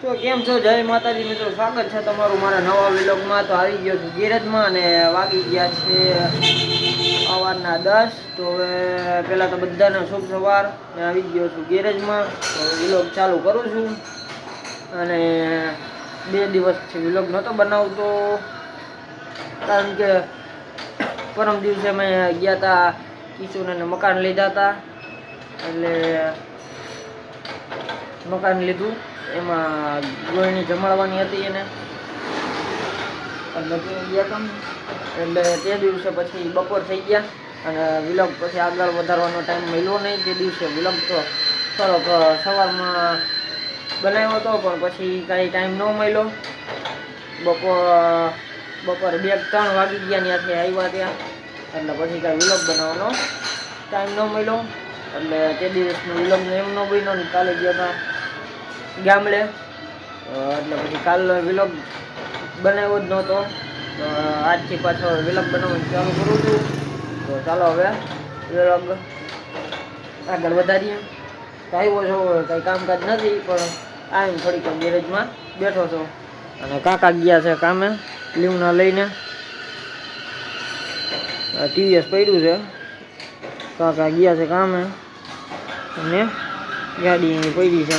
તો કેમ છો? જય માતાજી મિત્રો, સ્વાગત છે તમારું મારા નવા વ્લોગમાં। તો આવી ગયો છું ગેરેજમાં અને વાગી ગયા છે સવારના 10। તો હવે પહેલાં તો બધાને શુભ સવાર ને આવી ગયો છું ગેરેજમાં। તો વ્લોગ ચાલુ કરું છું અને 2 દિવસથી વ્લોગ નહોતો બનાવતો કારણ કે પરમ દિવસે મેં ગયા હતા કિશોરને મકાન લીધા હતા, એટલે મકાન લીધું એમાં ગોળણી જમાડવાની હતી એને એટલે ગયા હતા, એટલે તે દિવસે પછી બપોર થઈ ગયા અને વ્લોગ પછી આગળ વધારવાનો ટાઈમ મળ્યો નહીં। તે દિવસે વ્લોગ તો થોડોક સવારમાં બનાવ્યો હતો પણ પછી કાંઈ ટાઈમ ન મળ્યો। બપોરે 2-3 વાગી ગયા ત્યાંથી આવ્યા ત્યાં, એટલે પછી કાંઈ વ્લોગ બનાવવાનો ટાઈમ ન મળ્યો। એટલે તે દિવસનો વ્લોગ એમ ન બન્યો ને કાલે ગયા હતા ગામડે, એટલે પછી કાલનો વ્લોગ બનાવ્યો જ નહોતો। તો આજથી પાછો વ્લોગ બનાવવાનું ચાલુ કરું છું। તો ચાલો હવે વ્લોગ આગળ વધારીએ। તો આવ્યો છો, કંઈ કામકાજ નથી પણ આવીને થોડીક ગેરેજમાં બેઠો છો અને કાકા ગયા છે કામે લીવના લઈને। ટીવીએસ પડ્યું છે, કાકા ગયા છે કામે અને ગાડી અહીં પડી છે,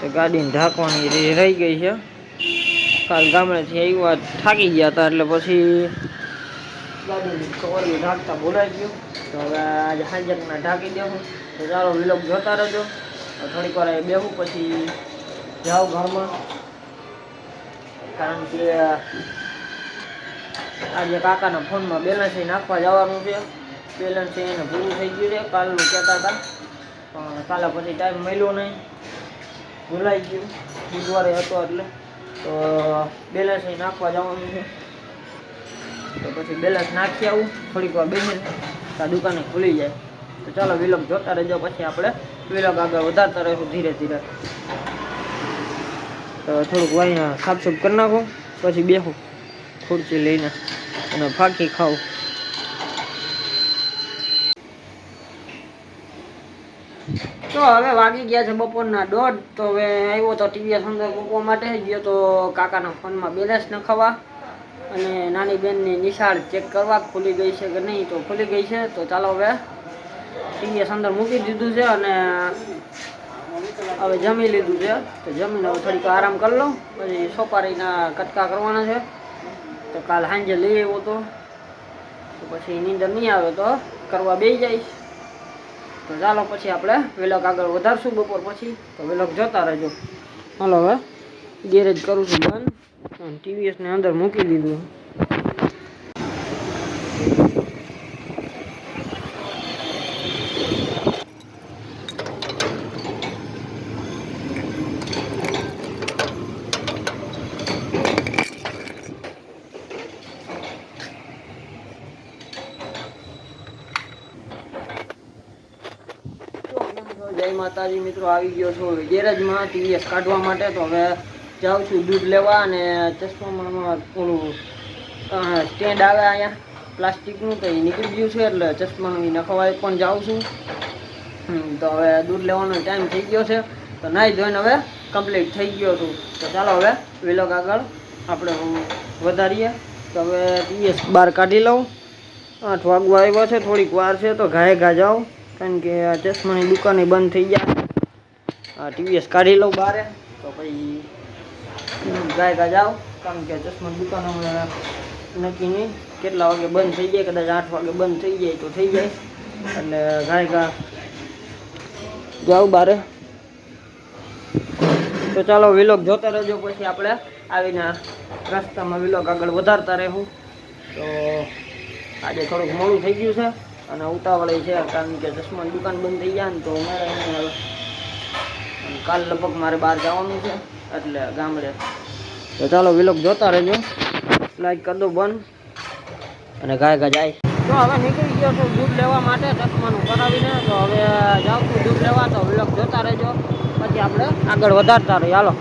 તો ગાડીને ઢાંકવાની રહી ગઈ છે। કાલ ગામડેથી આવ્યા થાકી ગયા હતા એટલે પછી ગાડીની કવરને ઢાંકતા ભૂલાઈ ગયું। તો હવે આજે સાંજકના ઢાંકી દેવું। તો ચાલો વ્લોગ જોતા રહેજો। થોડીક વાર બેહું પછી જાઉં ઘરમાં, કારણ કે આજે કાકાના ફોનમાં બેલેન્સ નાખવા જવાનું છે। બેલેન્સ એને પૂરું થઈ ગયું છે, કાલનું કહેતા હતા પણ કાલે પછી ટાઈમ મળ્યો નહીં, ભૂલાઈ ગયું, બુધવારે હતો એટલે। તો બેલેન્સ નાખવા જવાનું છે, તો પછી બેલેન્સ નાખી આવું થોડીક વાર બેસીને, આ દુકાને ખુલી જાય। તો ચાલો વ્લોગ જોતા રહેજો, પછી આપણે વ્લોગ આગળ વધારતા રહીશું ધીરે ધીરે। તો થોડુંક વાઅહીંયા સાફસૂફ કરી નાખું પછી બેસું ખુરશી લઈને અને ફાંકી ખાવું। તો હવે વાગી ગયા છે બપોરના 1:30। તો હવે આવ્યો તો ટીવીએસ અંદર મૂકવા માટે, ગયો તો કાકાના ફોનમાં બેલેન્સ નખાવવા અને નાની બેનની નિશાળ ચેક કરવા ખુલી ગઈ છે કે નહીં। તો ખુલી ગઈ છે। તો ચાલો હવે ટીવીએસ અંદર મૂકી દીધું છે અને હવે જમી લીધું છે। તો જમીને હવે થોડીક આરામ કરી લઉં, પછી સોપારીના કટકા કરવાના છે। તો કાલ સાંજે લઈ આવ્યો તો પછી નીંદર નહીં આવે તો કરવા બેસી જઈશ। તો ચાલો પછી આપણે વ્લોગ આગળ વધારશું બપોર પછી। તો વ્લોગ જોતા રહેજો। હાલો હવે ગેરેજ કરું છું બંધ અને ટીવીએસને અંદર મૂકી દીધું। જય માતાજી મિત્રો, આવી ગયો છું ગેરેજમાં ટીવીએસ કાઢવા માટે। તો હવે જાઉં છું દૂધ લેવા અને ચશ્મામાં ઓલું સ્ટેન્ડ આવે અહીંયા પ્લાસ્ટિકનું, તો એ નીકળી ગયું છે એટલે ચશ્માનું નખવાય પણ જાઉં છું। તો હવે દૂધ લેવાનો ટાઈમ થઈ ગયો છે, તો નાહી ધોઈને હવે કમ્પ્લીટ થઈ ગયો છું। તો ચાલો હવે વ્લોગ આગળ આપણે વધારીએ। તો હવે ટીવીએસ બહાર કાઢી લઉં, 8 વાગવા આવ્યા છે, થોડીક વાર છે તો ઘાએ જાઉં કારણ કે આ ચશ્માની દુકાને બંધ થઈ જાય। આ ટીવીએસ કાઢી લઉં બહાર, તો પછી ઘાએ જાઉં કારણ કે ચશ્માની દુકાન નક્કી નહીં કેટલા વાગે બંધ થઈ જાય, કદાચ 8 વાગે બંધ થઈ જાય તો થઈ જાય, એટલે ઘાએ જાઉં બહાર। તો ચાલો વ્લોગ જોતા રહેજો, પછી આપણે આવીને રસ્તામાં વ્લોગ આગળ વધારતા રહેવું। તો આજે થોડુંક મોડું થઈ ગયું છે અને ઉતાવળી છે કારણ કે ચશ્માની દુકાન બંધ થઈ જાય ને તો મારે કાલ લગભગ મારે બહાર જવાનું છે એટલે ગામડે। તો ચાલો વ્લોગ જોતા રહેજો, લાઈક કરી દો બંધ અને ઘાય જાય। તો હવે નીકળી ગયો છું દૂધ લેવા માટે ચશ્માનું કરાવીને। તો હવે જાઉં છું દૂધ લેવા, તો વ્લોગ જોતા રહેજો, પછી આપણે આગળ વધારતા રહીએ। હાલો।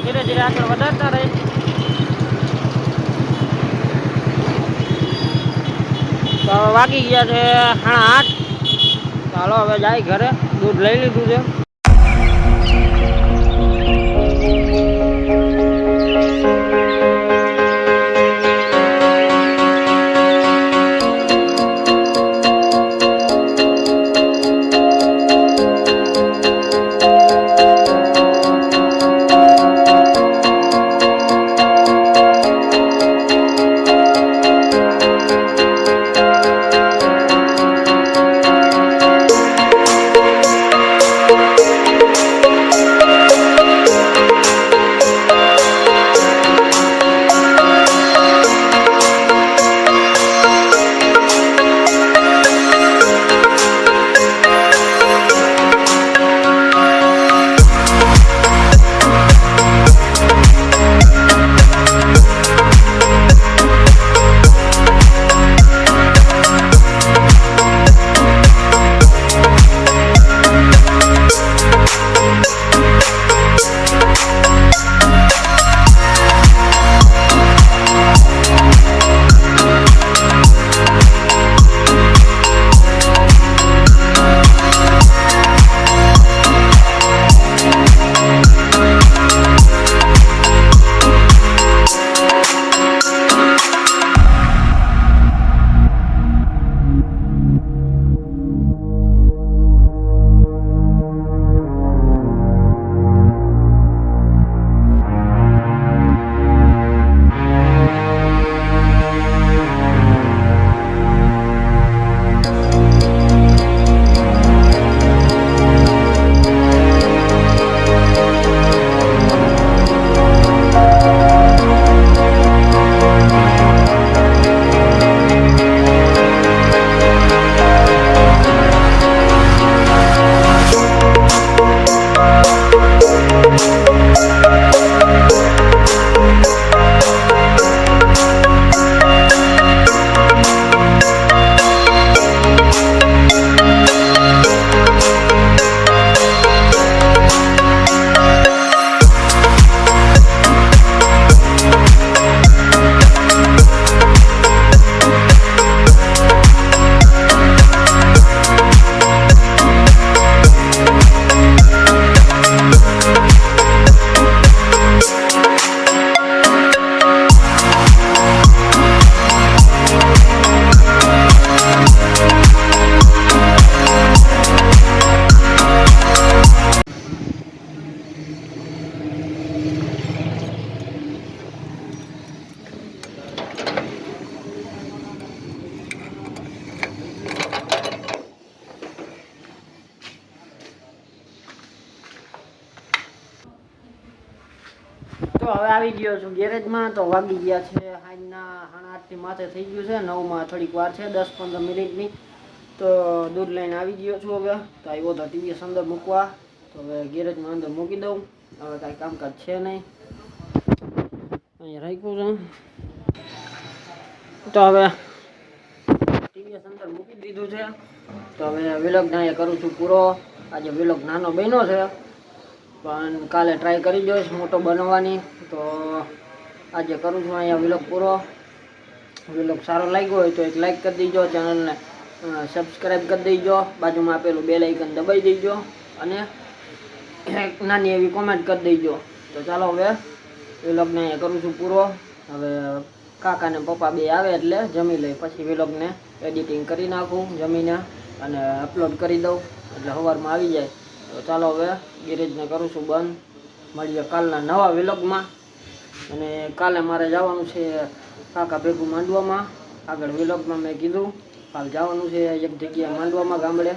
ધીરે ધીરે આગળ વધારતા રહી. તો વાગી ગયા છે 8:30. ચાલો હવે જાય ઘરે. દૂધ લઈ લીધું છે. તો હવે આવી ગયો છું ગેરેજમાં. તો વાગી ગયા છે સાંજના 8:30 માથે થઈ ગયું છે. 9માં થોડીક વાર છે, 10-15 મિનિટની. તો દૂધ લઈને આવી ગયો છું. હવે તો આવ્યો તો ટીવીએસ અંદર મૂકવા. તો હવે ગેરેજમાં અંદર મૂકી દઉં. હવે કાંઈ કામકાજ છે નહીં, અહીંયા રાખ્યું છે. તો હવે ટીવીએસ અંદર મૂકી દીધું છે. તો હવે વિલોગને અહીંયા કરું છું પૂરો. આજે વિલોગ નાનો બન્યો છે, પણ કાલે ટ્રાય કરી જોઈશ મોટો બનાવવાની. તો આજે કરું છું અહીંયા વિલોગ પૂરો. વિલોગ સારો લાગ્યો હોય તો એક લાઈક કરી દેજો, ચેનલને સબસ્ક્રાઈબ કરી દેજો, બાજુમાં આપેલું બેલ આઇકન દબાઈ દેજો અને એક નાની એવી કોમેન્ટ કરી દેજો. તો ચાલો હવે વિલોગને અહીંયા કરું છું પૂરો. હવે કાકા ને પપ્પા બે આવે એટલે જમી લઈ, પછી વિલોગને એડિટિંગ કરી નાખું જમીને અને અપલોડ કરી દઉં એટલે સવારમાં આવી જાય. તો ચાલો હવે ગેરેજને કરું છું બંધ. મળીએ કાલના નવા વિલોગમાં. અને કાલે મારે જવાનું છે કાકા ભેગું માંડવામાં. આગળ વિલોગમાં મેં કીધું કાલ જવાનું છે એક જગ્યાએ માંડવામાં ગામડે.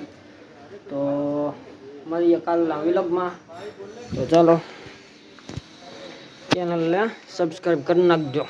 તો મળીએ કાલના વિલોગમાં. તો ચાલો ચેનલને સબસ્ક્રાઈબ કરી નાખજો.